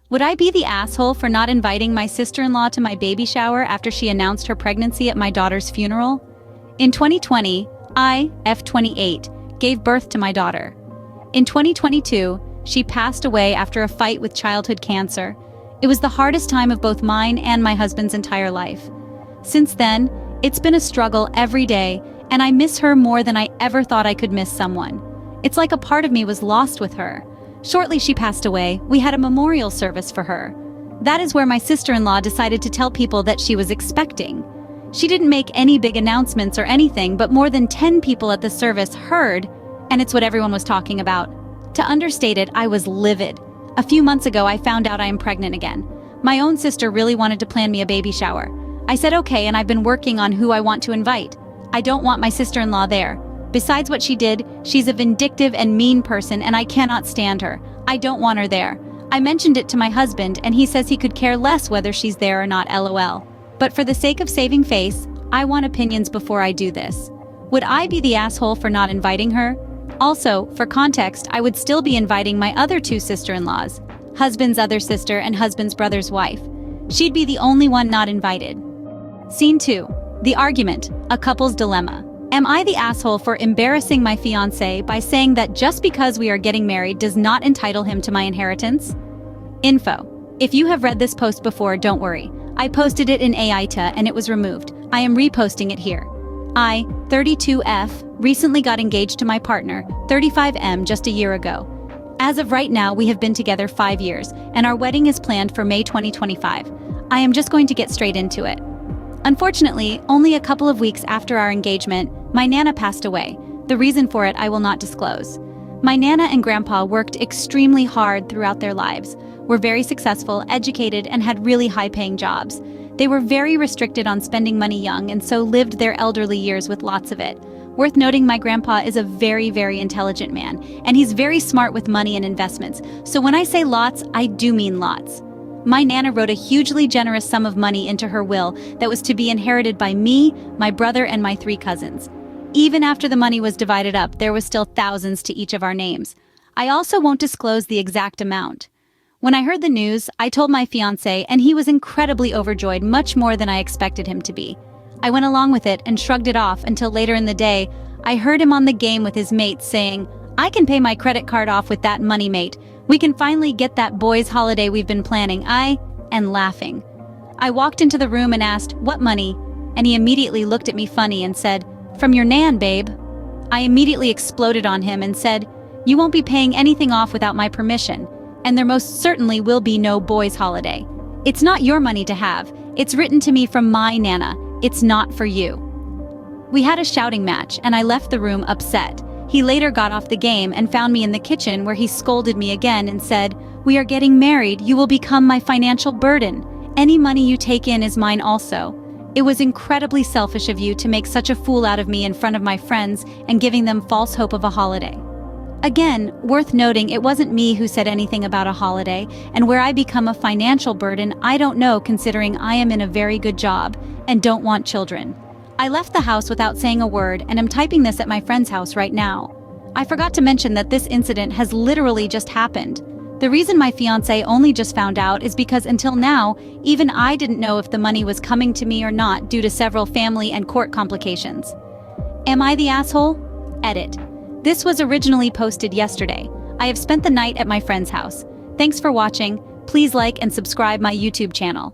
Would I be the asshole for not inviting my sister-in-law to my baby shower after she announced her pregnancy at my daughter's funeral? In 2020, I, F28, gave birth to my daughter. In 2022, she passed away after a fight with childhood cancer. It was the hardest time of both mine and my husband's entire life. Since then, it's been a struggle every day, and I miss her more than I ever thought I could miss someone. It's like a part of me was lost with her. Shortly she passed away, we had a memorial service for her. That is where my sister-in-law decided to tell people that she was expecting. She didn't make any big announcements or anything, but more than 10 people at the service heard, and it's what everyone was talking about. To understate it, I was livid. A few months ago, I found out I am pregnant again. My own sister really wanted to plan me a baby shower. I said okay, and I've been working on who I want to invite. I don't want my sister-in-law there. Besides what she did, she's a vindictive and mean person, and I cannot stand her. I don't want her there. I mentioned it to my husband, and he says he could care less whether she's there or not, LOL. But for the sake of saving face, I want opinions before I do this. Would I be the asshole for not inviting her? Also, for context, I would still be inviting my other two sister-in-laws, husband's other sister and husband's brother's wife. She'd be the only one not invited. Scene 2. The argument, a couple's dilemma. Am I the asshole for embarrassing my fiancé by saying that just because we are getting married does not entitle him to my inheritance? Info. If you have read this post before, don't worry. I posted it in AITA and it was removed. I am reposting it here. I, 32F, recently got engaged to my partner, 35M, just a year ago. As of right now, we have been together 5 years, and our wedding is planned for May 2025. I am just going to get straight into it. Unfortunately, only a couple of weeks after our engagement, my Nana passed away. The reason for it I will not disclose. My Nana and Grandpa worked extremely hard throughout their lives, were very successful, educated, and had really high-paying jobs. They were very restricted on spending money young and so lived their elderly years with lots of it. Worth noting, my grandpa is a very, very intelligent man, and he's very smart with money and investments. So when I say lots, I do mean lots. My Nana wrote a hugely generous sum of money into her will that was to be inherited by me, my brother, and my 3 cousins. Even after the money was divided up, there was still thousands to each of our names. I also won't disclose the exact amount. When I heard the news, I told my fiancé, and he was incredibly overjoyed, much more than I expected him to be. I went along with it and shrugged it off until later in the day, I heard him on the game with his mates saying, "I can pay my credit card off with that money, mate. We can finally get that boys' holiday we've been planning, and laughing. I walked into the room and asked, "What money?" And he immediately looked at me funny and said, "From your Nan, babe." I immediately exploded on him and said, "You won't be paying anything off without my permission, and there most certainly will be no boys' holiday. It's not your money to have. It's written to me from my Nana. It's not for you." We had a shouting match, and I left the room upset. He later got off the game and found me in the kitchen where he scolded me again and said, "We are getting married. You will become my financial burden. Any money you take in is mine also. It was incredibly selfish of you to make such a fool out of me in front of my friends and giving them false hope of a holiday." Again, worth noting, it wasn't me who said anything about a holiday, and where I become a financial burden, I don't know, considering I am in a very good job and don't want children. I left the house without saying a word and am typing this at my friend's house right now. I forgot to mention that this incident has literally just happened. The reason my fiancé only just found out is because until now, even I didn't know if the money was coming to me or not due to several family and court complications. Am I the asshole? Edit. This was originally posted yesterday. I have spent the night at my friend's house. Thanks for watching. Please like and subscribe my YouTube channel.